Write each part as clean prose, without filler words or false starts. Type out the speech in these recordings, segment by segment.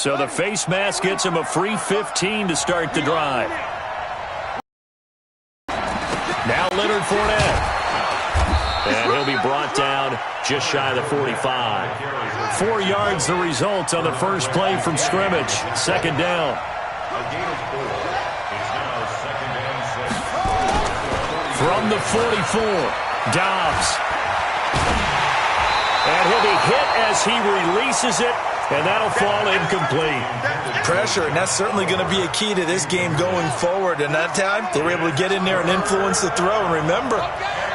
So the face mask gets him a free 15 to start the drive. Now Leonard Fournette. And he'll be brought down just shy of the 45. 4 yards the result on the first play from scrimmage. Second down. From the 44, Dobbs. And he'll be hit as he releases it, and that'll fall incomplete. Pressure, and that's certainly going to be a key to this game going forward. And that time, they were able to get in there and influence the throw. And remember,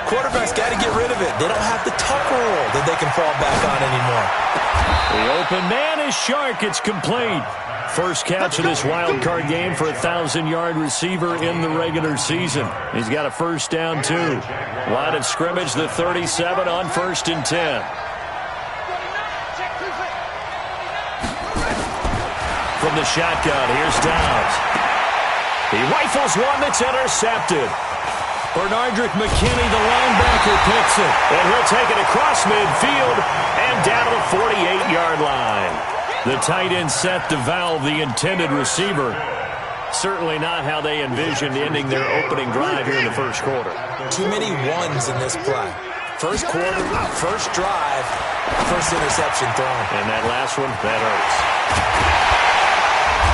quarterbacks got to get rid of it. They don't have the tuck roll that they can fall back on anymore. The open man is Shark. It's complete. First catch of this wild card game for a 1,000-yard receiver in the regular season. He's got a first down, too. Line of scrimmage, the 37 on 1st and 10. From the shotgun, here's Dobbs. He rifles one that's intercepted. Bernardrick McKinney, the linebacker, picks it. And he'll take it across midfield and down to the 48-yard line. The tight end set to valve the intended receiver. Certainly not how they envisioned ending their opening drive here in the first quarter. Too many ones in this play. First quarter, first drive, first interception thrown. And that last one, that hurts.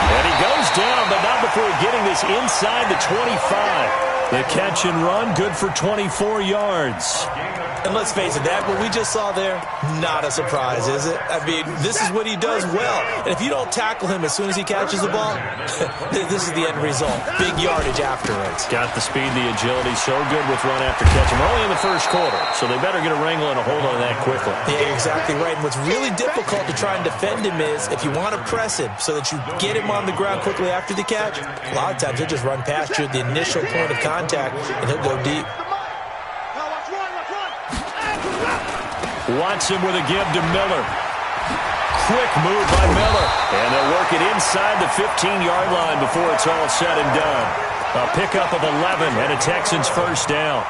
And he goes down, but not before getting this inside the 25. The catch and run, good for 24 yards. And let's face it, that what we just saw there, not a surprise, is it? I mean, this is what he does well. And if you don't tackle him as soon as he catches the ball, this is the end result. Big yardage afterwards. Got the speed, the agility, so good with run after catch. And we're only in the first quarter, so they better get a wrangle and a hold on that quickly. Yeah, exactly right. And what's really difficult to try and defend him is if you want to press him so that you get him on the ground quickly after the catch, a lot of times he'll just run past you at the initial point of contact, and he'll go deep. Watson with a give to Miller. Quick move by Miller. And they'll work it inside the 15-yard line before it's all said and done. A pickup of 11 and a Texans first down.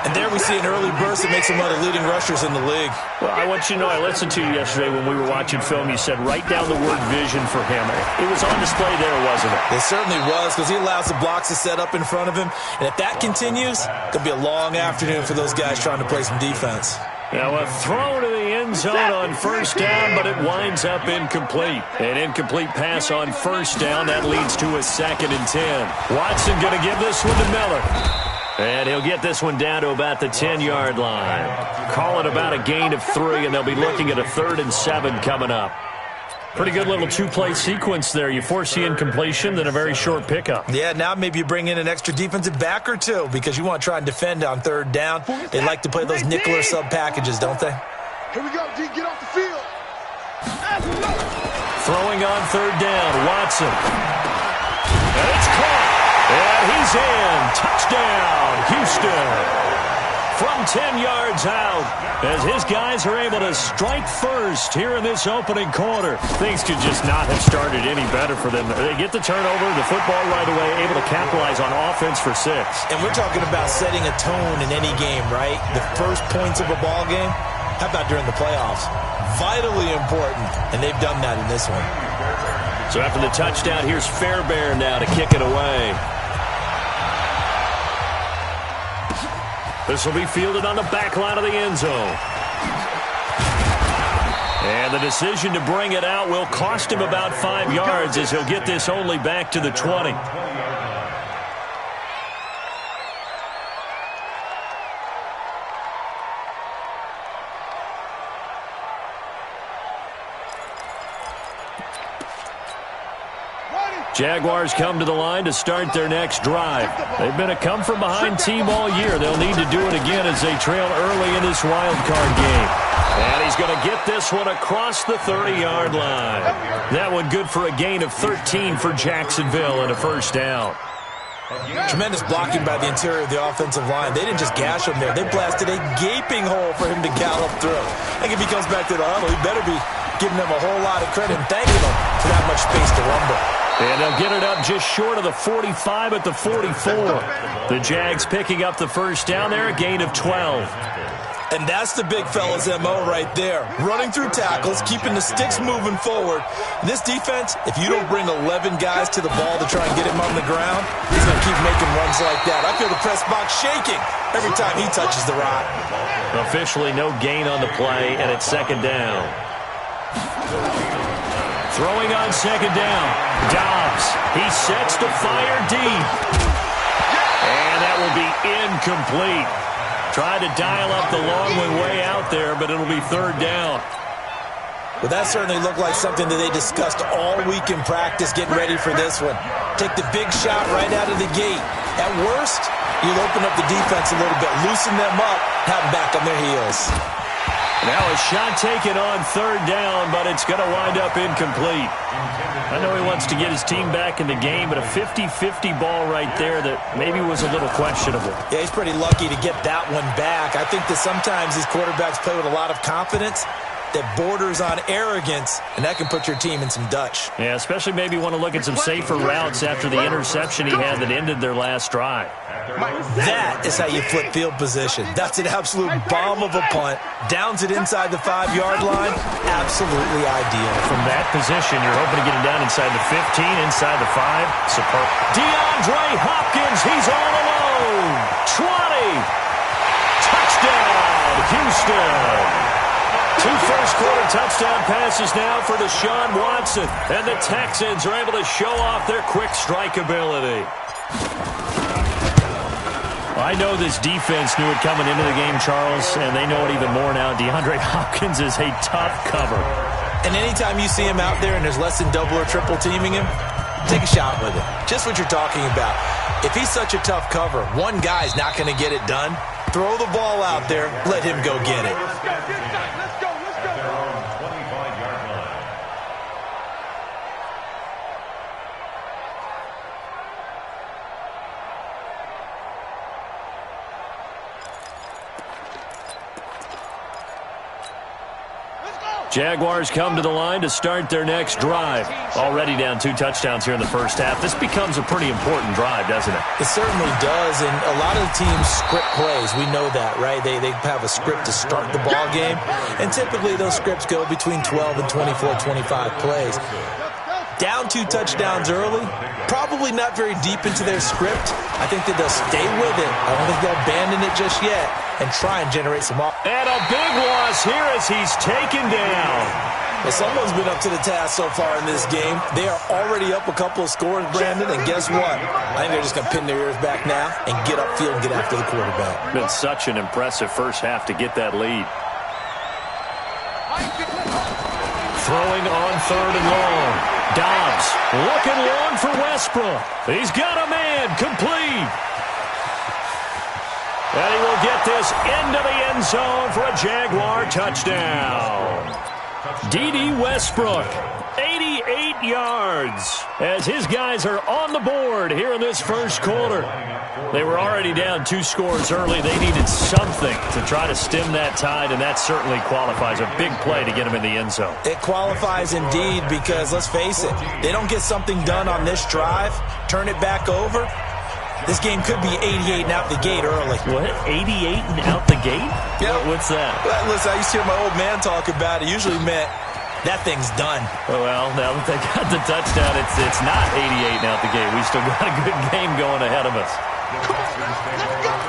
And there we see an early burst that makes him one of the leading rushers in the league. Well, I want you to know, I listened to you yesterday when we were watching film. You said write down the word vision for him. It was on display there, wasn't it? It certainly was, because he allows the blocks to set up in front of him. And if that continues, it'll be a long afternoon for those guys trying to play some defense. Now a throw to the end zone on first down, but it winds up incomplete. An incomplete pass on first down. That leads to a 2nd and 10. Watson going to give this one to Miller. And he'll get this one down to about the 10-yard line. Call it about a gain of 3, and they'll be looking at a 3rd and 7 coming up. Pretty good little 2-play sequence there. You force the incompletion, then a very short pickup. Yeah, now maybe you bring in an extra defensive back or two because you want to try and defend on 3rd down. They like to play those nickel or sub packages, don't they? Here we go, D. Get off the field. Throwing on 3rd down, Watson. And it's caught. And he's in. Touchdown, Houston. From 10 yards out, as his guys are able to strike first here in this opening quarter. Things could just not have started any better for them. They get the turnover, the football right away, able to capitalize on offense for 6. And we're talking about setting a tone in any game, right? The first points of a ball game. How about during the playoffs? Vitally important, and they've done that in this one. So after the touchdown, here's Fairbairn now to kick it away. This will be fielded on the back line of the end zone. And the decision to bring it out will cost him about 5 yards as he'll get this only back to the 20. Jaguars come to the line to start their next drive. They've been a come-from-behind team all year. They'll need to do it again as they trail early in this wild card game. And he's going to get this one across the 30-yard line. That one good for a gain of 13 for Jacksonville and a first down. Tremendous blocking by the interior of the offensive line. They didn't just gash him there. They blasted a gaping hole for him to gallop through. I think if he comes back to the huddle, he better be giving them a whole lot of credit and thanking them for that much space to rumble. And they'll get it up just short of the 45 at the 44. The Jags picking up the first down there, a gain of 12. And that's the big fella's MO right there. Running through tackles, keeping the sticks moving forward. This defense, if you don't bring 11 guys to the ball to try and get him on the ground, he's going to keep making runs like that. I feel the press box shaking every time he touches the rock. Officially no gain on the play, and it's second down. Throwing on second down. Dobbs. He sets to fire deep. And that will be incomplete. Tried to dial up the long one way out there, but it'll be third down. Well, that certainly looked like something that they discussed all week in practice, getting ready for this one. Take the big shot right out of the gate. At worst, you'll open up the defense a little bit, loosen them up, have them back on their heels. Now a shot taken on third down, but it's going to wind up incomplete. I know he wants to get his team back in the game, but a 50-50 ball right there that maybe was a little questionable. Yeah, he's pretty lucky to get that one back. I think that sometimes these quarterbacks play with a lot of confidence that borders on arrogance, and that can put your team in some Dutch. Yeah, especially maybe want to look at some safer routes after the interception he had that ended their last drive. That is how you flip field position. That's an absolute bomb of a punt. Downs it inside the 5-yard line. Absolutely ideal. From that position, you're hoping to get him down inside the 15, inside the 5. Superb. DeAndre Hopkins, he's all alone. 20. Touchdown, Houston. 2 first-quarter touchdown passes now for Deshaun Watson. And the Texans are able to show off their quick strike ability. I know this defense knew it coming into the game, Charles, and they know it even more now. DeAndre Hopkins is a tough cover. And anytime you see him out there and there's less than double or triple teaming him, take a shot with him. Just what you're talking about. If he's such a tough cover, one guy's not going to get it done. Throw the ball out there. Let him go get it. Jaguars come to the line to start their next drive. Already down 2 touchdowns here in the first half. This becomes a pretty important drive, doesn't it? It certainly does, and a lot of the teams script plays. We know that, right? They have a script to start the ball game, and typically those scripts go between 12 and 24, 25 plays. Down 2 touchdowns early, probably not very deep into their script. I think that they'll stay with it. I don't think they'll abandon it just yet and try and generate some offense. And a big loss here as he's taken down. Well, someone's been up to the task so far in this game. They are already up a couple of scores, Brandon, and guess what? I think they're just going to pin their ears back now and get upfield and get after the quarterback. Been such an impressive first half to get that lead. Throwing on third and long. Dobbs looking long for Westbrook. He's got a man complete. And he will get this into the end zone for a Jaguar touchdown. D.D. Westbrook, 88 yards, as his guys are on the board here in this first quarter. They were already down 2 scores early. They needed something to try to stem that tide, and that certainly qualifies. A big play to get them in the end zone. It qualifies indeed because, let's face it, they don't get something done on this drive, turn it back over, this game could be 88 and out the gate early. What? 88 and out the gate? Yeah. What's that? Well, listen, I used to hear my old man talk about it. Usually meant that thing's done. Well, now that they got the touchdown, it's not 88 and out the gate. We still got a good game going ahead of us. Come on, let's go.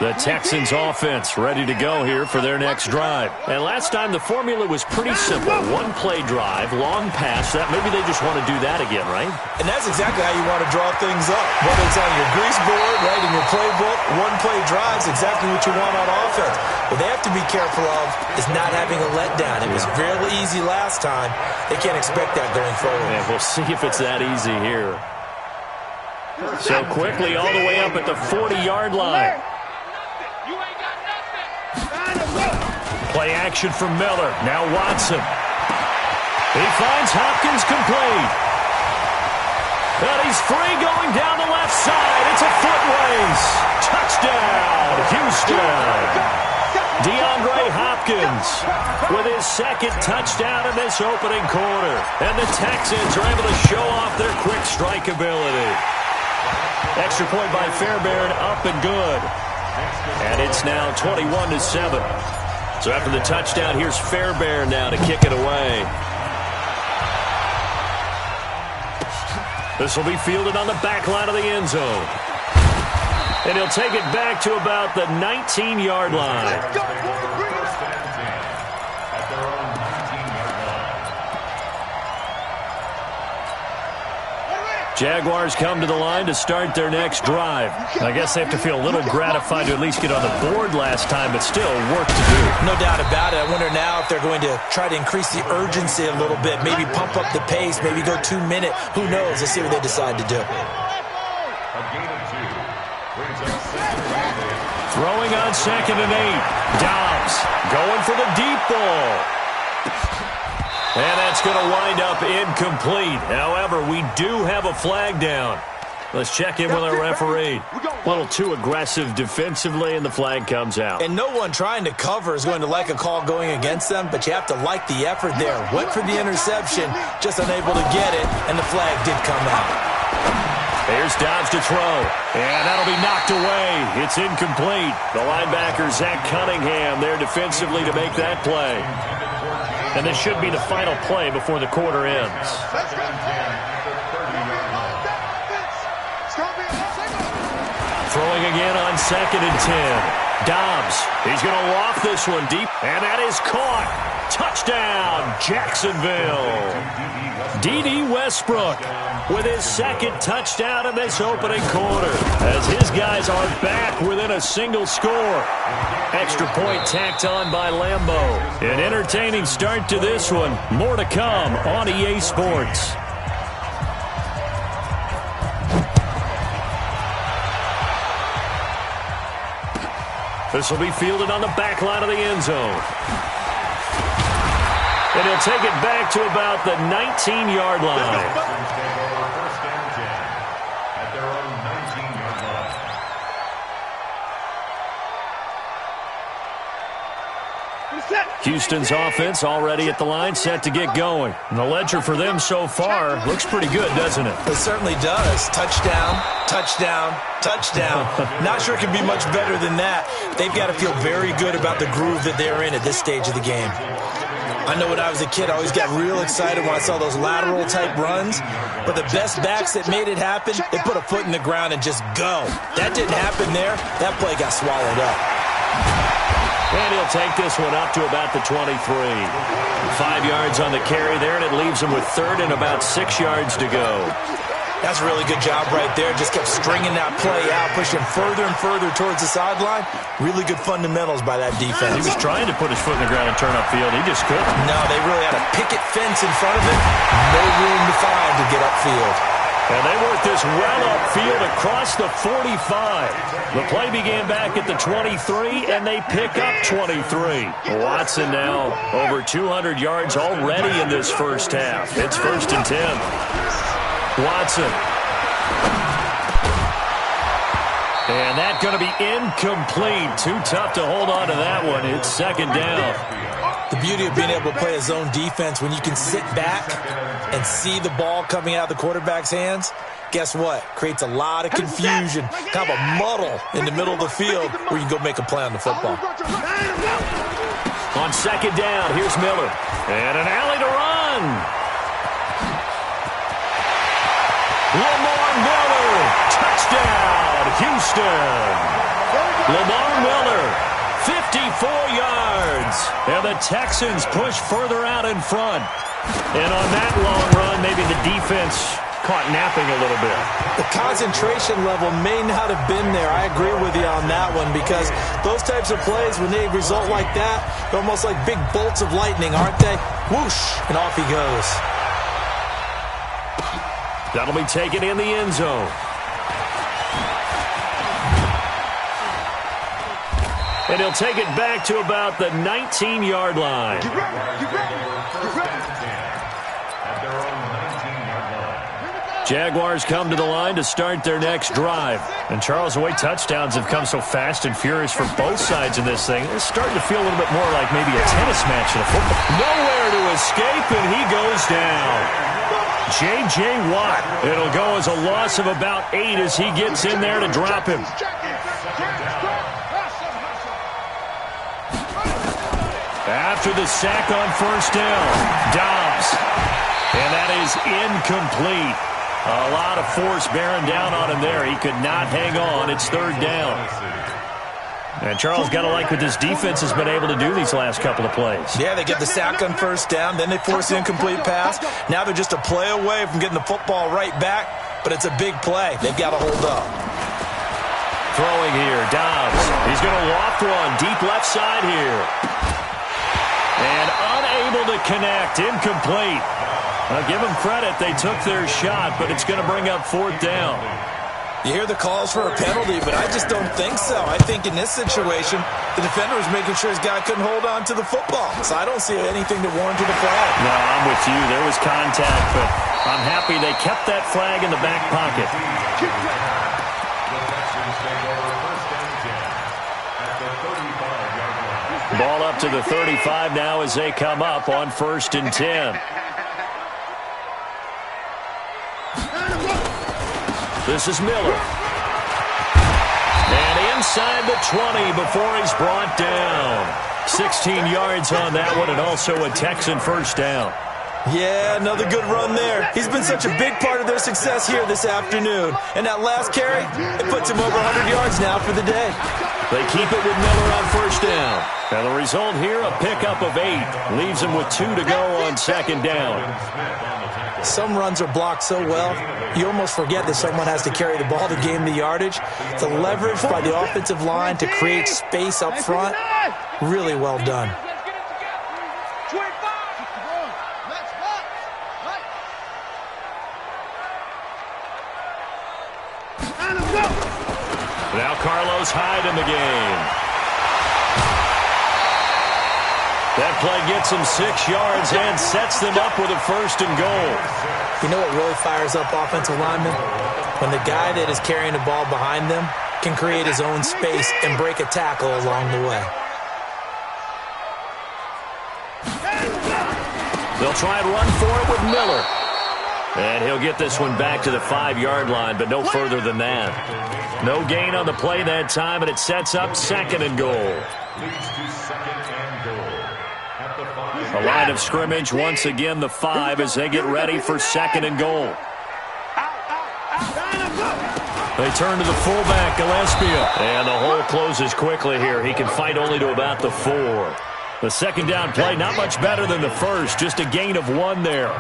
The Texans offense ready to go here for their next drive. And last time the formula was pretty simple. 1-play drive, long pass. That maybe they just want to do that again, right? And that's exactly how you want to draw things up. Whether it's on your grease board, right, in your playbook, 1-play drives, exactly what you want on offense. What they have to be careful of is not having a letdown. It was fairly easy last time. They can't expect that going forward. And we'll see if it's that easy here. So quickly all the way up at the 40-yard line. Play action from Miller. Now Watson. He finds Hopkins complete. And he's free going down the left side. It's a foot race. Touchdown, Houston. DeAndre Hopkins with his second touchdown in this opening quarter. And the Texans are able to show off their quick strike ability. Extra point by Fairbairn, up and good. And it's now 21-7. So after the touchdown, here's Fairbairn now to kick it away. This will be fielded on the back line of the end zone. And he'll take it back to about the 19-yard line. Jaguars come to the line to start their next drive. I guess they have to feel a little gratified to at least get on the board last time, but still work to do. No doubt about it. I wonder now if they're going to try to increase the urgency a little bit, maybe pump up the pace, maybe go 2 minute. Who knows? Let's see what they decide to do. Throwing on 2nd and 8. Dobbs going for the deep ball. And that's going to wind up incomplete. However, we do have a flag down. Let's check in with our referee. A little too aggressive defensively, and the flag comes out. And no one trying to cover is going to like a call going against them, but you have to like the effort there. Went for the interception, just unable to get it, and the flag did come out. Here's Dobbs to throw, and that'll be knocked away. It's incomplete. The linebacker, Zach Cunningham, there defensively to make that play. And this should be the final play before the quarter ends. Throwing again on 2nd and 10. Dobbs, he's going to loft this one deep, and that is caught. Touchdown, Jacksonville. D.D. Westbrook with his 2nd touchdown in this opening quarter, as his guys are back within a single score. Extra point tacked on by Lambo. An entertaining start to this one. More to come on EA Sports. This will be fielded on the back line of the end zone. And he'll take it back to about the 19-yard line. Houston's offense already at the line, set to get going. And the ledger for them so far looks pretty good, doesn't it? It certainly does. Touchdown, touchdown, touchdown. Not sure it can be much better than that. They've got to feel very good about the groove that they're in at this stage of the game. I know when I was a kid, I always got real excited when I saw those lateral-type runs. But the best backs that made it happen, they put a foot in the ground and just go. That didn't happen there. That play got swallowed up. And he'll take this one up to about the 23. 5 yards on the carry there, and it leaves him with 3rd and about 6 yards to go. That's a really good job right there. Just kept stringing that play out, pushing further and further towards the sideline. Really good fundamentals by that defense. He was trying to put his foot in the ground and turn upfield. He just couldn't. No, they really had a picket fence in front of him. No room to find to get upfield. And they work this well upfield across the 45. The play began back at the 23, and they pick up 23. Watson now over 200 yards already in this first half. It's 1st and 10. Watson. And that's going to be incomplete. Too tough to hold on to that one. It's 2nd down. The beauty of being able to play a zone defense, when you can sit back and see the ball coming out of the quarterback's hands, guess what? Creates a lot of confusion, kind of a muddle in the middle of the field where you can go make a play on the football. On 2nd down, here's Miller. And an alley to run. Lamar Miller. Touchdown, Houston. Lamar Miller. 54 yards. And the Texans push further out in front. And on that long run, maybe the defense caught napping a little bit. The concentration level may not have been there. I agree with you on that one, because those types of plays, when they result like that, they're almost like big bolts of lightning, aren't they? Whoosh, and off he goes. That'll be taken in the end zone. And he'll take it back to about the 19-yard line. Jaguars come to the line to start their next drive. And Charles, the way touchdowns have come so fast and furious for both sides in this thing, it's starting to feel a little bit more like maybe a tennis match in a football. Nowhere to escape, and he goes down. J.J. Watt. It'll go as a loss of about 8 as he gets in there to drop him. After the sack on first down, Dobbs. And that is incomplete. A lot of force bearing down on him there. He could not hang on. It's third down. And Charles, got to like what this defense has been able to do these last couple of plays. Yeah, they get the sack on first down, then they force the incomplete pass. Now they're just a play away from getting the football right back, but it's a big play. They've got to hold up. Throwing here, Dobbs. He's going to loft one deep left side here. And unable to connect, incomplete. I'll give them credit. They took their shot, but it's going to bring up fourth down. You hear the calls for a penalty, but I just don't think so. I think in this situation, the defender was making sure his guy couldn't hold on to the football. So I don't see anything that warranted a flag. No, I'm with you. There was contact, but I'm happy they kept that flag in the back pocket. Ball up to the 35 now as they come up on 1st and 10. This is Miller. And inside the 20 before he's brought down. 16 yards on that one, and also a Texan first down. Yeah, another good run there. He's been such a big part of their success here this afternoon. And that last carry, it puts him over 100 yards now for the day. They keep it with Miller on first down. And the result here, a pickup of 8. Leaves him with 2 to go on second down. Some runs are blocked so well, you almost forget that someone has to carry the ball to gain the yardage. The leverage by the offensive line to create space up front, really well done. Now Carlos Hyde in the game. That play gets him 6 yards and sets them up with a 1st and goal. You know what really fires up offensive linemen? When the guy that is carrying the ball behind them can create his own space and break a tackle along the way. They'll try and run for it with Miller. And he'll get this one back to the 5-yard line, but no further than that. No gain on the play that time, and it sets up 2nd and goal. A line of scrimmage, once again the 5 as they get ready for 2nd and goal. They turn to the fullback, Gillespie. And the hole closes quickly here. He can fight only to about the 4. The second down play, not much better than the first, just a gain of 1 there.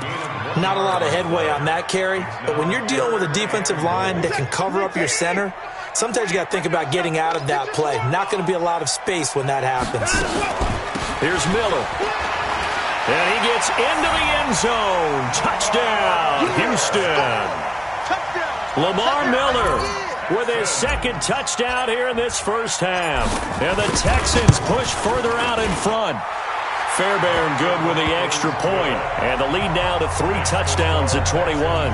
Not a lot of headway on that carry, but when you're dealing with a defensive line that can cover up your center, sometimes you got to think about getting out of that play. Not going to be a lot of space when that happens. Here's Miller. And he gets into the end zone. Touchdown, Houston. Lamar Miller with his 2nd touchdown here in this first half. And the Texans push further out in front. Fairbairn good with the extra point. And the lead now to 3 touchdowns at 21.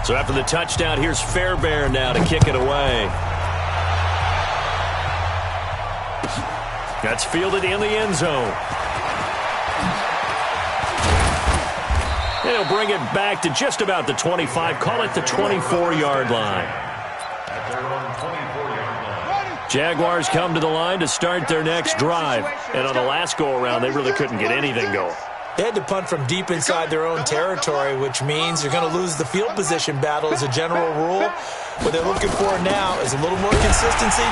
So after the touchdown, here's Fairbairn now to kick it away. That's fielded in the end zone. And he'll bring it back to just about the 25. Call it the 24-yard line. Jaguars come to the line to start their next drive. And on the last go-around, they really couldn't get anything going. They had to punt from deep inside their own territory, which means you're going to lose the field position battle as a general rule. What they're looking for now is a little more consistency,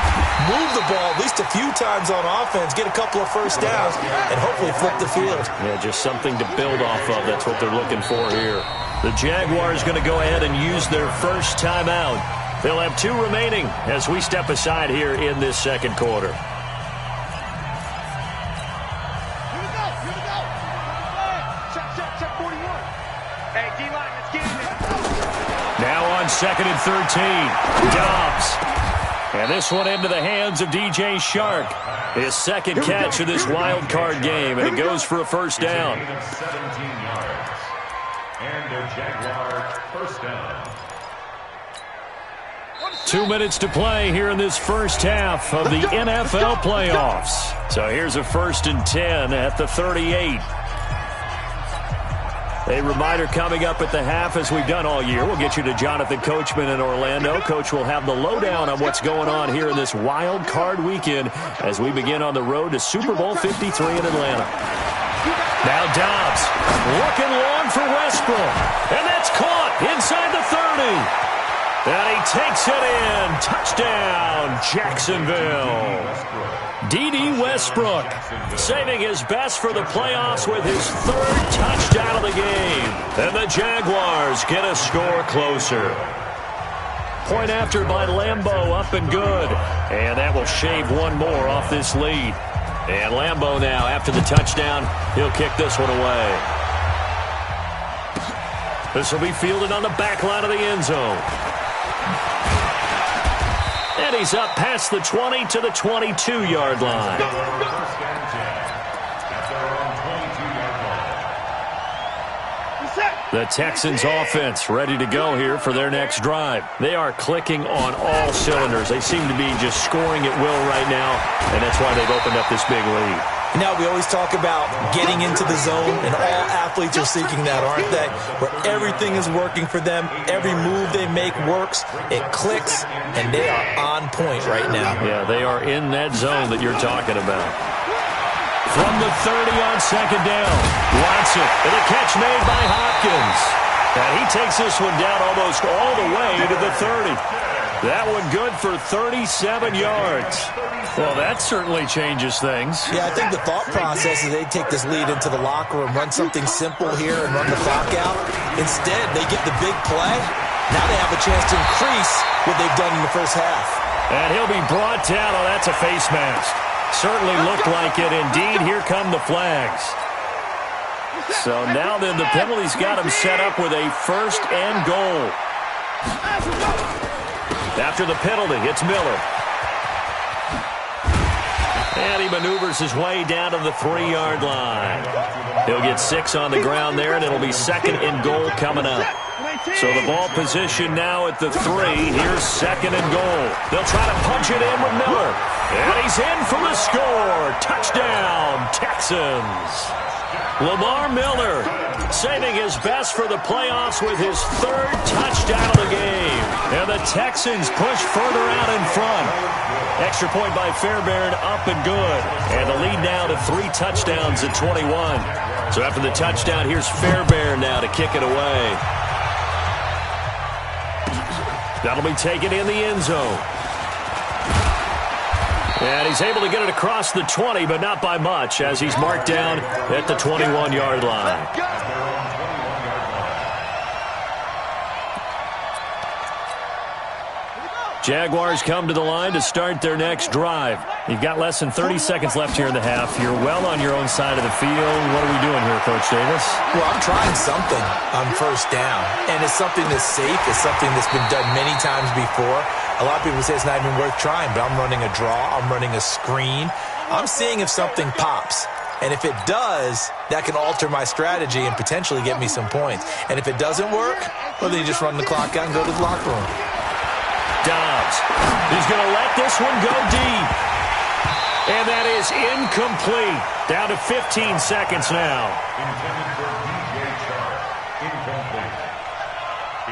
move the ball at least a few times on offense, get a couple of first downs, and hopefully flip the field. Yeah, just something to build off of. That's what they're looking for here. The Jaguars going to go ahead and use their first timeout. They'll have 2 remaining as we step aside here in this second quarter. Now on 2nd and 13, Dobbs. And this one into the hands of DJ Shark. His 2nd catch of this wild card game, and it goes for a first down. 17 yards. And a Jaguar first down. 2 minutes to play here in this first half of the NFL playoffs. So here's a 1st and 10 at the 38. A reminder coming up at the half, as we've done all year. We'll get you to Jonathan Coachman in Orlando. Coach will have the lowdown on what's going on here in this wild card weekend as we begin on the road to Super Bowl 53 in Atlanta. Now Dobbs looking long for Westbrook. And that's caught inside the 30. And he takes it in. Touchdown, Jacksonville. D.D. Westbrook saving his best for the playoffs with his 3rd touchdown of the game. And the Jaguars get a score closer. Point after by Lambeau, up and good. And that will shave one more off this lead. And Lambeau now, after the touchdown, he'll kick this one away. This will be fielded on the back line of the end zone. And he's up past the 20 to the 22-yard line. The Texans offense ready to go here for their next drive. They are clicking on all cylinders. They seem to be just scoring at will right now, and that's why they've opened up this big lead. Now, we always talk about getting into the zone, and all athletes are seeking that, aren't they? Where everything is working for them, every move they make works, it clicks, and they are on point right now. Yeah, they are in that zone that you're talking about. From the 30 on 2nd down, Watson, and a catch made by Hopkins. And he takes this one down almost all the way to the 30. That one good for 37 yards. Well, that certainly changes things. Yeah, I think the thought process is they take this lead into the locker room, run something simple here and run the clock out. Instead, they get the big play. Now they have a chance to increase what they've done in the first half. And he'll be brought down. Oh, that's a face mask. Certainly looked like it. Indeed, here come the flags. So now then the penalty's got him set up with a 1st and goal. After the penalty, it's Miller. And he maneuvers his way down to the 3-yard line. He'll get 6 on the ground there, and it'll be 2nd and goal coming up. So the ball position now at the 3. Here's 2nd and goal. They'll try to punch it in with Miller. And he's in for the score. Touchdown, Texans. Lamar Miller saving his best for the playoffs with his 3rd touchdown of the game. And the Texans push further out in front. Extra point by Fairbairn, up and good. And the lead now to 3 touchdowns at 21. So after the touchdown, here's Fairbairn now to kick it away. That'll be taken in the end zone. And he's able to get it across the 20, but not by much, as he's marked down at the 21-yard line. Jaguars come to the line to start their next drive. You've got less than 30 seconds left here in the half. You're well on your own side of the field. What are we doing here, Coach Davis? Well, I'm trying something on 1st down, and it's something that's safe. It's something that's been done many times before. A lot of people say it's not even worth trying, but I'm running a draw. I'm running a screen. I'm seeing if something pops. And if it does, that can alter my strategy and potentially get me some points. And if it doesn't work, well, then you just run the clock out and go to the locker room. Dobbs. He's going to let this one go deep. And that is incomplete. Down to 15 seconds now. Intended for DJ Chark. Incomplete.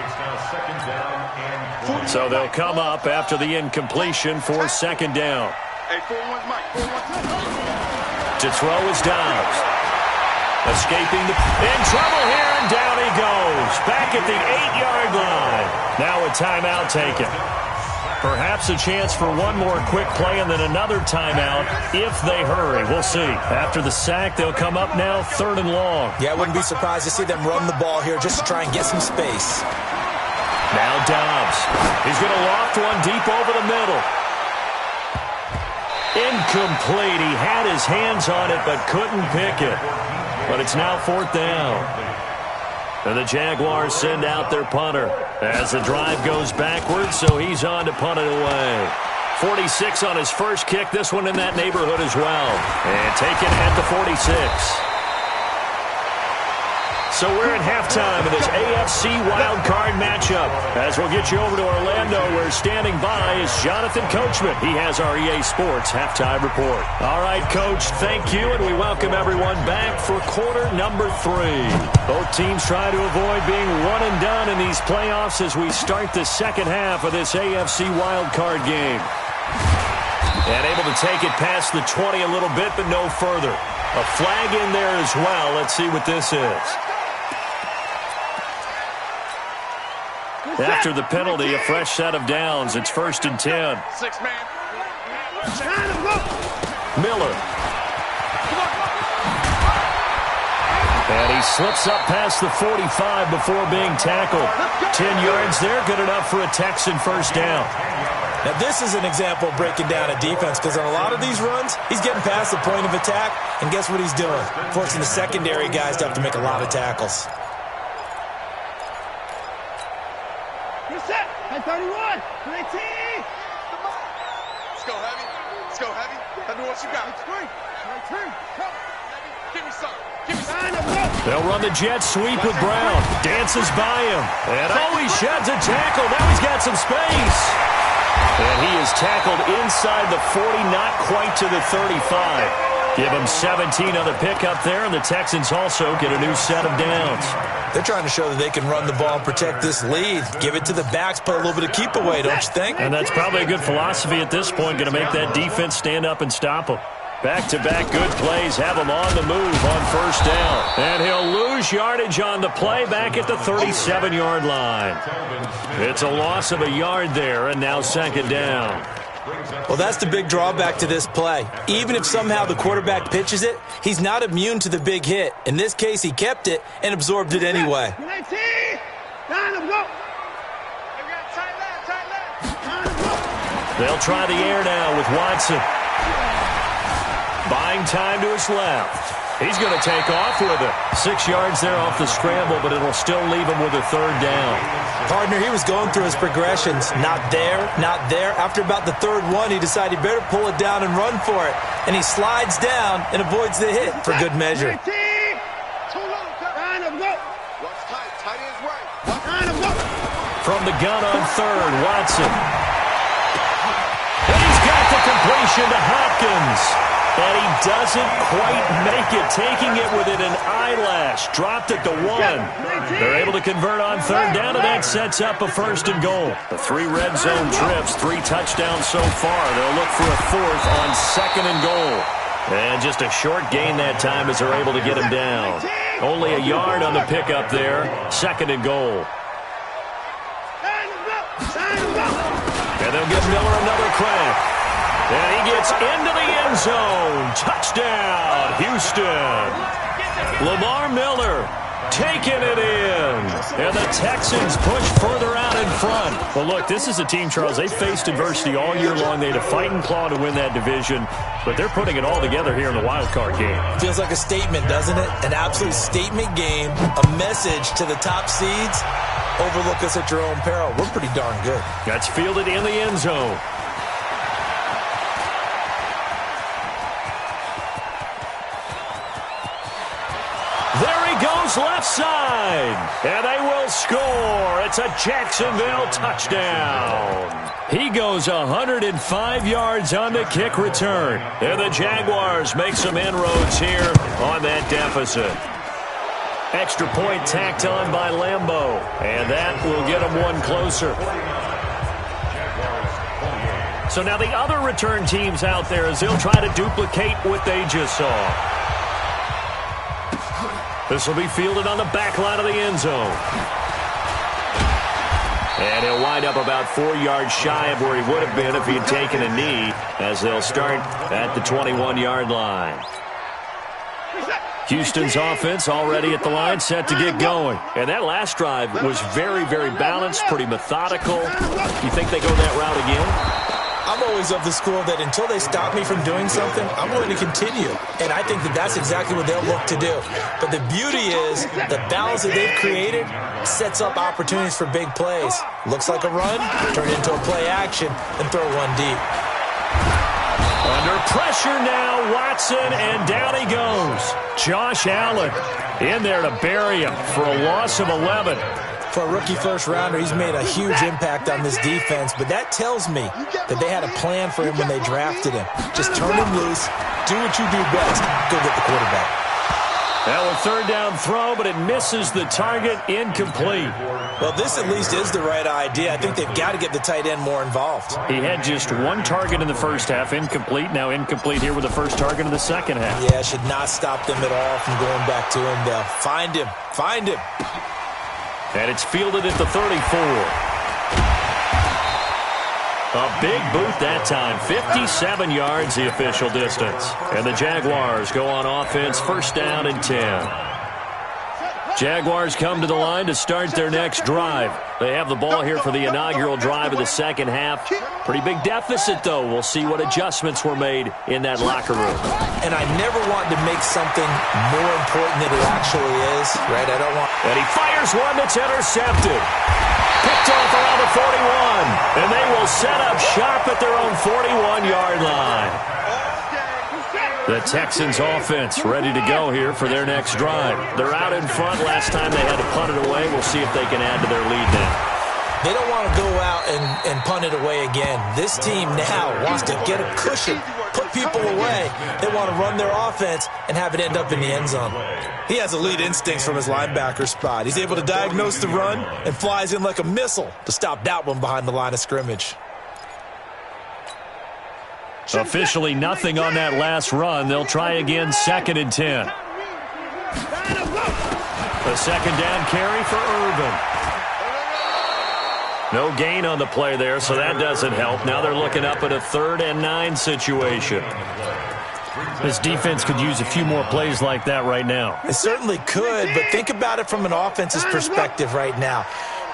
It's now 2nd down and 20. So they'll come up after the incompletion for 2nd down. Hey, 4-1, Mike. 4-1. To throw is Dobbs. Escaping in trouble here, and down he goes. Back at the 8-yard line. Now a timeout taken. Perhaps a chance for one more quick play and then another timeout if they hurry. We'll see. After the sack, they'll come up now 3rd and long. Yeah, I wouldn't be surprised to see them run the ball here just to try and get some space. Now Dobbs. He's going to loft one deep over the middle. Incomplete. He had his hands on it but couldn't pick it. But it's now 4th down. And the Jaguars send out their punter as the drive goes backwards, so he's on to punt it away. 46 on his first kick. This one in that neighborhood as well. And taken at the 46. So we're in halftime of this AFC wildcard matchup. As we'll get you over to Orlando, where standing by is Jonathan Coachman. He has our EA Sports halftime report. All right, Coach, thank you, and we welcome everyone back for quarter number 3. Both teams try to avoid being one and done in these playoffs as we start the second half of this AFC wildcard game. And able to take it past the 20 a little bit, but no further. A flag in there as well. Let's see what this is. After the penalty, a fresh set of downs. It's 1st and 10. 6 man. Miller. And he slips up past the 45 before being tackled. 10 yards there, good enough for a Texan first down. Now, this is an example of breaking down a defense, because on a lot of these runs, he's getting past the point of attack, and guess what he's doing? Forcing the secondary guys to have to make a lot of tackles. You're set. At 31. 19. Let's go, Heavy. Let's go, Heavy. Tell me what you got. Give me some. Give me some. They'll run the jet sweep with Brown. Dances by him. And he sheds a tackle. Now he's got some space. And he is tackled inside the 40, not quite to the 35. Give him 17 on the pickup there, and the Texans also get a new set of downs. They're trying to show that they can run the ball and protect this lead. Give it to the backs, play a little bit of keep away, don't you think? And that's probably a good philosophy at this point, going to make that defense stand up and stop them. Back-to-back good plays have him on the move on first down. And he'll lose yardage on the play back at the 37-yard line. It's a loss of a yard there, and now second down. Well, that's the big drawback to this play. Even if somehow the quarterback pitches it, he's not immune to the big hit. In this case, he kept it and absorbed it anyway. They'll try the air now with Watson. Buying time to his left. He's going to take off with it. 6 yards there off the scramble, but it'll still leave him with a third down. Partner, he was going through his progressions. Not there, not there. After about the third one, he decided he better pull it down and run for it. And he slides down and avoids the hit for good measure. From the gun on third, Watson. And he's got the completion to Hopkins. And he doesn't quite make it, taking it within an eyelash. Dropped it to 1. They're able to convert on third down, and that sets up a 1st and goal. The 3 red zone trips, 3 touchdowns so far. They'll look for a 4th on 2nd and goal. And just a short gain that time as they're able to get him down. Only a yard on the pickup there. 2nd and goal. And they'll give Miller another crack. And he gets into the end zone. Touchdown, Houston. Lamar Miller taking it in. And the Texans push further out in front. Well, look, this is a team, Charles, they faced adversity all year long. They had to fight and claw to win that division. But they're putting it all together here in the wild card game. Feels like a statement, doesn't it? An absolute statement game. A message to the top seeds. Overlook us at your own peril. We're pretty darn good. That's fielded in the end zone. Left side, and they will score. It's a Jacksonville touchdown. He goes 105 yards on the kick return, and the Jaguars make some inroads here on that deficit. Extra point tacked on by Lambeau, and that will get them one closer. So now the other return teams out there, as they'll try to duplicate what they just saw. This will be fielded on the back line of the end zone. And he'll wind up about 4 yards shy of where he would have been if he had taken a knee, as they'll start at the 21-yard line. Houston's offense already at the line, set to get going. And that last drive was very, very balanced, pretty methodical. You think they go that route again? I'm always of the school that until they stop me from doing something, I'm going to continue. And I think that that's exactly what they'll look to do. But the beauty is the balance that they've created sets up opportunities for big plays. Looks like a run, turn into a play action, and throw one deep. Under pressure now, Watson, and down he goes. Josh Allen in there to bury him for a loss of 11. For a rookie first-rounder, he's made a huge impact on this defense, but that tells me that they had a plan for him when they drafted him. Just turn him loose, do what you do best, go get the quarterback. Now a third down throw, but it misses the target, incomplete. Well, this at least is the right idea. I think they've got to get the tight end more involved. He had just one target in the first half, incomplete. Now incomplete here with the first target in the second half. Yeah, should not stop them at all from going back to him. They'll find him. Find him. And it's fielded at the 34. A big boot that time. 57 yards the official distance. And the Jaguars go on offense, first down and 10. Jaguars come to the line to start their next drive. They have the ball here for the inaugural drive of the second half. Pretty big deficit, though. We'll see what adjustments were made in that locker room. And I never want to make something more important than it actually is, right? I don't want... And he fires one that's intercepted. Picked off around the 41. And they will set up shop at their own 41-yard line. The Texans offense ready to go here for their next drive. They're out in front. Last time they had to punt it away. We'll see if they can add to their lead now. They don't want to go out and punt it away again. This team now wants to get a cushion, put people away. They want to run their offense and have it end up in the end zone. He has elite instincts from his linebacker spot. He's able to diagnose the run and flies in like a missile to stop that one behind the line of scrimmage. Officially nothing on that last run. They'll try again, second and 10. A second down carry for Irvin. No gain on the play there, so that doesn't help. Now they're looking up at a 3rd and 9 situation. This defense could use a few more plays like that right now. It certainly could, but think about it from an offense's perspective right now.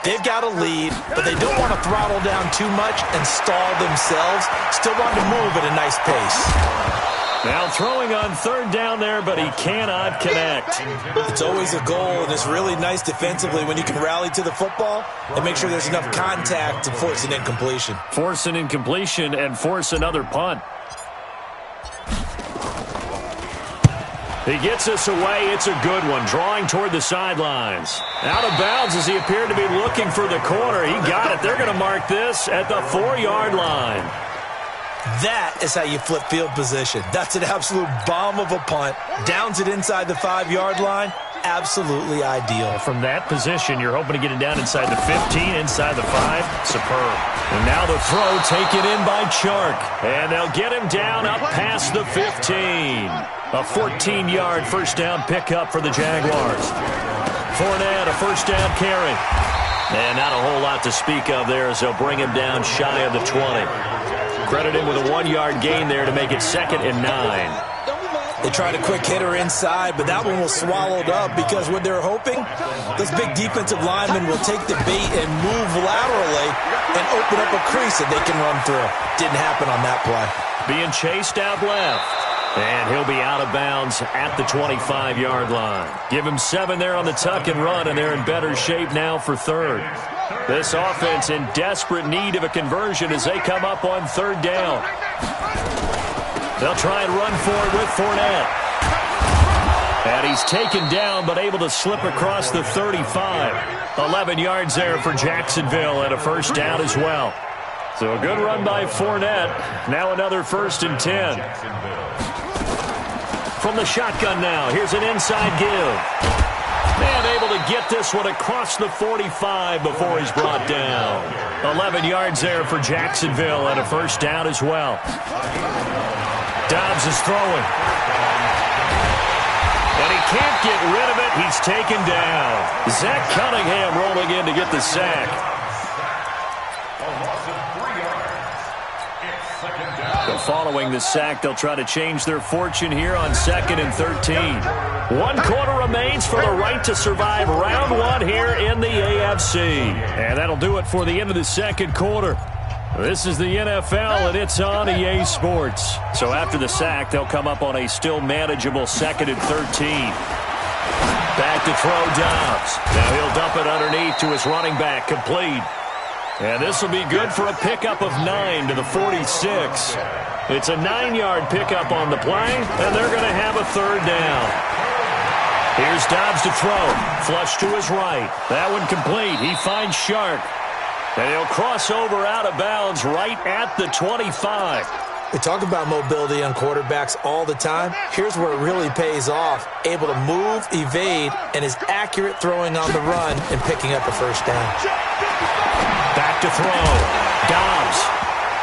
They've got a lead, but they don't want to throttle down too much and stall themselves. Still want to move at a nice pace. Now throwing on 3rd down there, but he cannot connect. It's always a goal, and it's really nice defensively when you can rally to the football and make sure there's enough contact to force an incompletion. Force an incompletion and force another punt. He gets us away. It's a good one. Drawing toward the sidelines. Out of bounds as he appeared to be looking for the corner. He got it. They're going to mark this at the 4-yard line. That is how you flip field position. That's an absolute bomb of a punt. Downs it inside the 5-yard line. Absolutely ideal. From that position, you're hoping to get it down inside the 15, inside the 5. Superb. And now the throw taken in by Chark. And they'll get him down up past the 15. A 14-yard first down pickup for the Jaguars. Fournette, a first down carry. And not a whole lot to speak of there as they'll bring him down shy of the 20. Credit him with a 1-yard gain there to make it 2nd and 9. They tried a quick hitter inside, but that one was swallowed up because what they're hoping, this big defensive lineman will take the bait and move laterally and open up a crease that they can run through. Didn't happen on that play. Being chased out left. And he'll be out of bounds at the 25-yard line. Give him 7 there on the tuck and run, and they're in better shape now for 3rd. This offense in desperate need of a conversion as they come up on 3rd down. They'll try and run for it with Fournette. And he's taken down but able to slip across the 35. 11 yards there for Jacksonville and a first down as well. So a good run by Fournette. Now another 1st and 10. From the shotgun now, here's an inside give. And able to get this one across the 45 before he's brought down. 11 yards there for Jacksonville and a first down as well. Dobbs is throwing. And he can't get rid of it. He's taken down. Zach Cunningham rolling in to get the sack. Following the sack, they'll try to change their fortune here on 2nd and 13. 1 quarter remains for the right to survive round 1 here in the AFC. And that'll do it for the end of the 2nd quarter. This is the NFL, and it's on EA Sports. So after the sack, they'll come up on a still manageable 2nd and 13. Back to throw Dobbs. Now he'll dump it underneath to his running back, complete. And this will be good for a pickup of 9 to the 46. It's a 9-yard pickup on the play, and they're going to have a third down. Here's Dobbs to throw. Flush to his right. That one complete. He finds Shark. And he'll cross over out of bounds right at the 25. We talk about mobility on quarterbacks all the time. Here's where it really pays off. Able to move, evade, and is accurate throwing on the run and picking up a first down. Back to throw. Dobbs.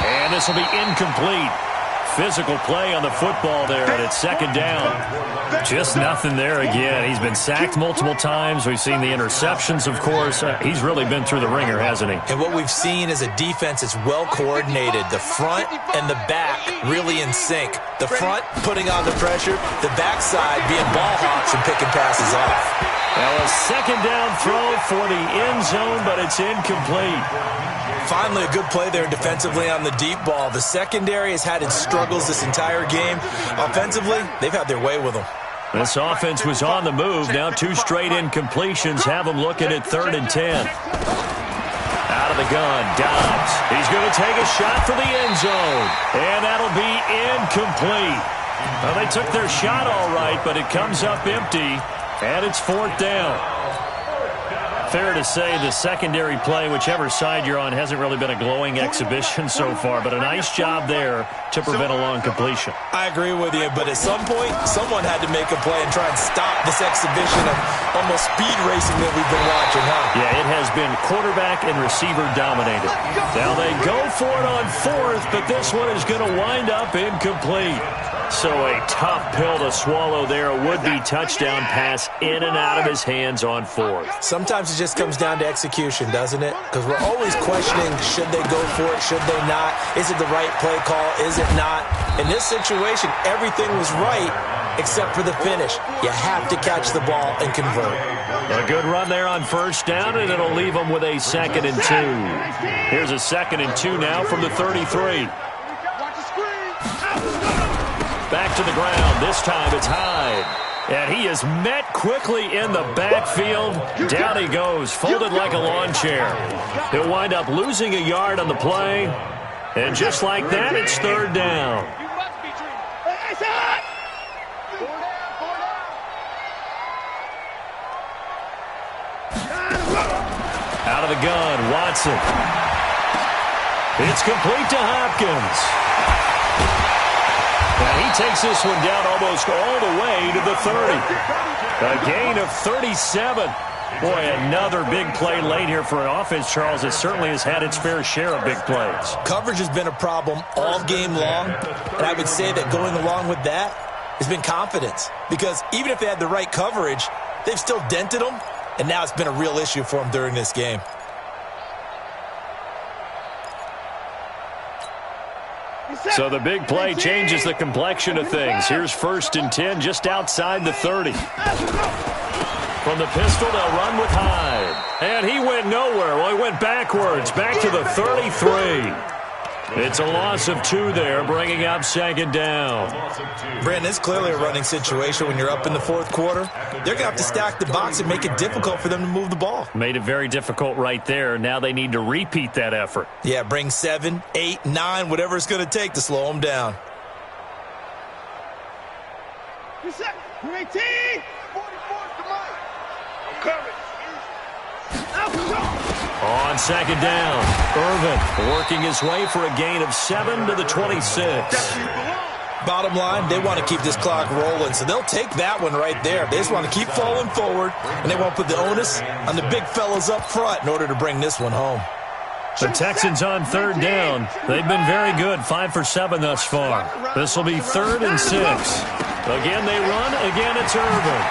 And this will be incomplete. Physical play on the football there, and it's second down. Just nothing there again. He's been sacked multiple times. We've seen the interceptions, of course. He's really been through the ringer, hasn't he? And what we've seen is a defense that's well coordinated. The front and the back really in sync. The front putting on the pressure, the backside being ball hawks and picking passes off. Now a second down throw for the end zone, but it's incomplete. Finally, a good play there defensively on the deep ball. The secondary has had its struggles this entire game. Offensively, they've had their way with them. This offense was on the move. Now 2 straight incompletions have them looking at 3rd and 10. Out of the gun, Dobbs. He's going to take a shot for the end zone. And that'll be incomplete. Well, they took their shot all right, but it comes up empty. And it's 4th down. Fair to say the secondary play, whichever side you're on, hasn't really been a glowing exhibition so far, but a nice job there to prevent a long completion. I agree with you, but at some point, someone had to make a play and try and stop this exhibition of almost speed racing that we've been watching, huh? Yeah, it has been quarterback and receiver dominated. Now they go for it on 4th, but this one is going to wind up incomplete. So a tough pill to swallow there. A would-be touchdown pass in and out of his hands on 4th. Sometimes it just comes down to execution, doesn't it? Because we're always questioning, should they go for it, should they not? Is it the right play call, is it not? In this situation, everything was right except for the finish. You have to catch the ball and convert. A good run there on 1st down, and it'll leave them with a 2nd and 2. Here's a 2nd and 2 now from the 33. Back to the ground. This time it's Hyde. And he is met quickly in the backfield. Down he goes, folded like a lawn chair. He'll wind up losing a yard on the play. And just like that, it's 3rd down. Out of the gun, Watson. It's complete to Hopkins. And he takes this one down almost all the way to the 30. A gain of 37. Boy, another big play late here for an offense, Charles. It certainly has had its fair share of big plays. Coverage has been a problem all game long, and I would say that going along with that has been confidence. Because even if they had the right coverage, they've still dented them, and now it's been a real issue for them during this game. So the big play changes the complexion of things. Here's 1st and 10 just outside the 30. From the pistol, they'll run with Hyde. And he went nowhere. Well, he went backwards, back to the 33. It's a loss of 2 there, bringing up 2nd down. Brandon, it's clearly a running situation when you're up in the 4th quarter. They're going to have to stack the box and make it difficult for them to move the ball. Made it very difficult right there. Now they need to repeat that effort. Yeah, bring 7, 8, 9, whatever it's going to take to slow them down. You're set. You're 18. 44 to Mike. I'm coming. On 2nd down, Irvin working his way for a gain of 7 to the 26. Bottom line, they want to keep this clock rolling, so they'll take that one right there. They just want to keep falling forward, and they won't put the onus on the big fellas up front in order to bring this one home. The Texans on 3rd down. They've been very good, 5 for 7 thus far. This will be 3rd and 6. Again they run, again it's Irvin.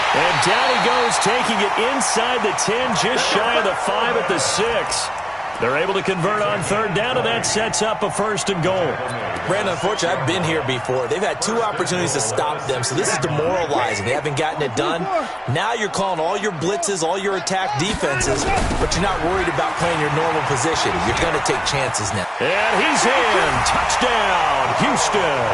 And down he goes, taking it inside the 10, just shy of the 5 at the 6. They're able to convert on 3rd down, and that sets up a 1st and goal. Brandon, unfortunately, I've been here before. They've had 2 opportunities to stop them, so this is demoralizing. They haven't gotten it done. Now you're calling all your blitzes, all your attack defenses, but you're not worried about playing your normal position. You're going to take chances now. And he's in. Touchdown, Houston.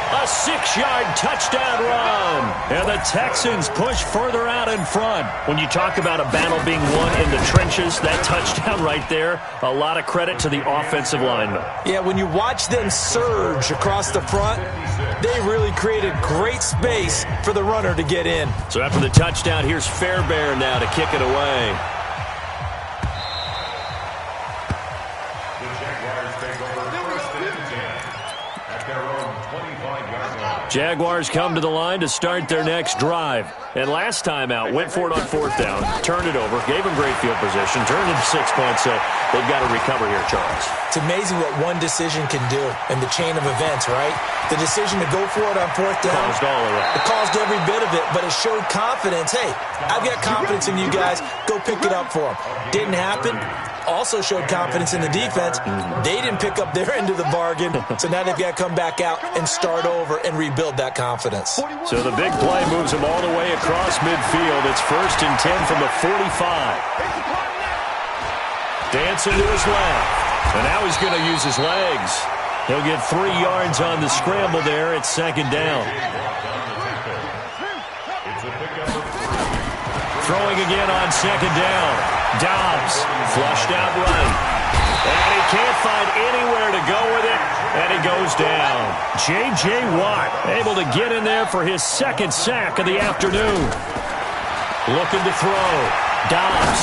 A 6-yard touchdown run. And the Texans push further out in front. When you talk about a battle being won in the trenches, that touchdown right there, a lot of credit to the offensive linemen. Yeah, when you watch them surge across the front, they really created great space for the runner to get in. So after the touchdown, here's Fairbairn now to kick it away. Jaguars come to the line to start their next drive. And last time out, went for it on 4th down, turned it over, gave them great field position, turned it 6 points, so they've got to recover here, Charles. It's amazing what one decision can do in the chain of events, right? The decision to go for it on 4th down. Caused all of that. It caused every bit of it, but it showed confidence. Hey, I've got confidence in you guys. Go pick it up for them. Didn't happen. Also showed confidence in the defense. They didn't pick up their end of the bargain, so now they've got to come back out and start over and rebuild that confidence. So the big play moves them all the way across midfield. It's 1st and 10 from the 45. Dancing to his left. And now he's going to use his legs. He'll get 3 yards on the scramble there. It's 2nd down. Throwing again on 2nd down. Dobbs flushed out right. And he can't find anywhere to go with it. And he goes down. J.J. Watt able to get in there for his 2nd sack of the afternoon. Looking to throw. Dobbs.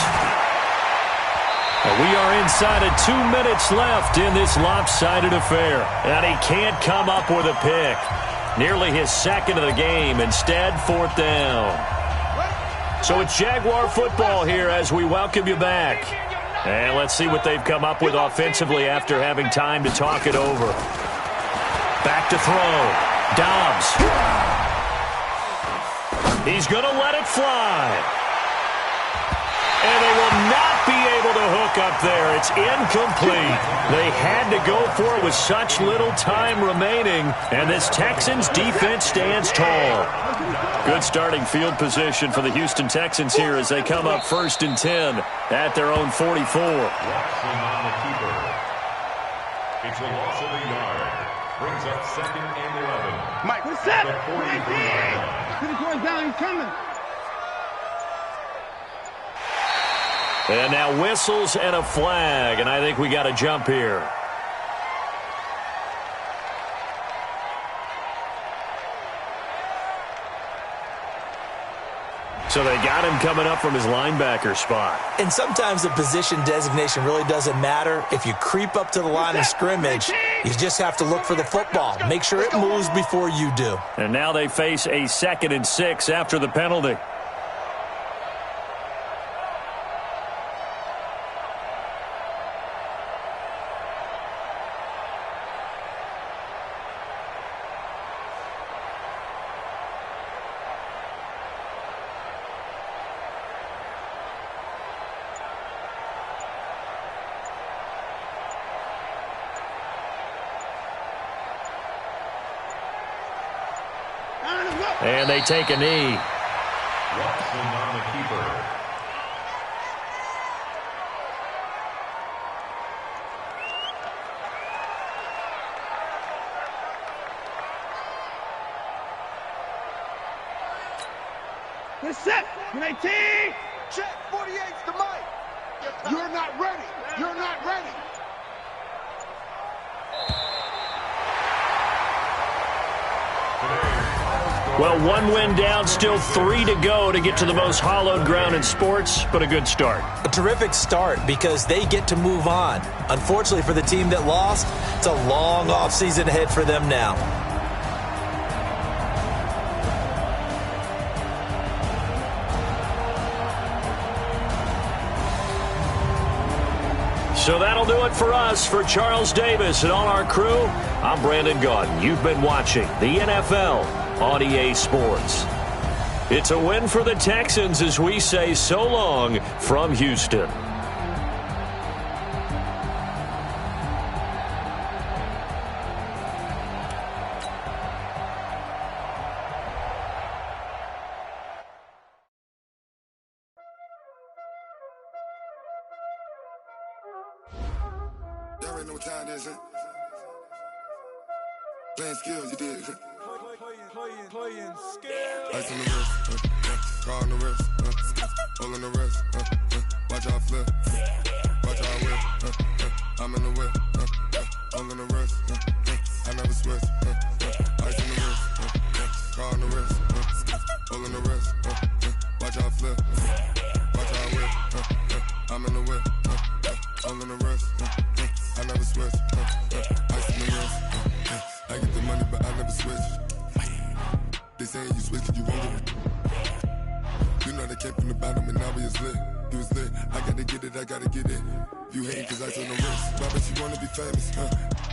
And we are inside of 2 minutes left in this lopsided affair. And he can't come up with a pick. Nearly his 2nd of the game. Instead, 4th down. So it's Jaguar football here as we welcome you back. And let's see what they've come up with offensively after having time to talk it over. Back to throw. Dobbs. He's going to let it fly. And they will not be able to hook up there. It's incomplete. They had to go for it with such little time remaining. And this Texans defense stands tall. Good starting field position for the Houston Texans here as they come up 1st and 10 at their own 44. It's a loss of a yard. Brings up 2nd and 11. Mike, what's up? Put it going down, he's coming. And now whistles and a flag, and I think we got a jump here. So they got him coming up from his linebacker spot. And sometimes the position designation really doesn't matter. If you creep up to the line of scrimmage, you just have to look for the football. Make sure it moves before you do. And now they face a 2nd and 6 after the penalty. And they take a knee. Watson on the keeper. Get set. 19. Check. 48's the mic. You're not ready. You're not ready. Well, 1 win down, still 3 to go to get to the most hallowed ground in sports, but a good start. A terrific start because they get to move on. Unfortunately for the team that lost, it's a long offseason ahead for them now. So that'll do it for us. For Charles Davis and all our crew, I'm Brandon Gaudin. You've been watching the NFL on EA Sports. It's a win for the Texans as we say so long from Houston. Y'all already know what time it is, huh? Playing skills, you did. playing skill. Ice on the wrist, car on the wrist, hole in the wrist, watch how I flip, watch how I whip, I'm in the whip, hole in the wrist, I never switch, ice on the wrist, car on the wrist, hole in the wrist, watch how I flip, watch how I whip, I'm in the whip, hole in the wrist, I never switch, ice on the wrist, I get the money but I never switch. They saying you switch cause you won't get it. You know they came from the bottom and now we is lit. You was lit, I gotta get it, I gotta get it. You hate cause ice on the wrist. Why bet you wanna be famous,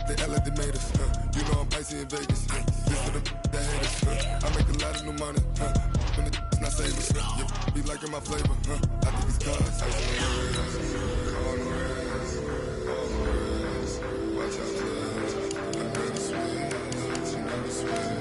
They act like they made us, You know I'm icy in Vegas, This for the that hate us, I make a lot of new money, When it's not savers, You be liking my flavor, I think it's cause ice on the wrist, on the wrist, on the wrist. Watch out, I never switch, you never switch.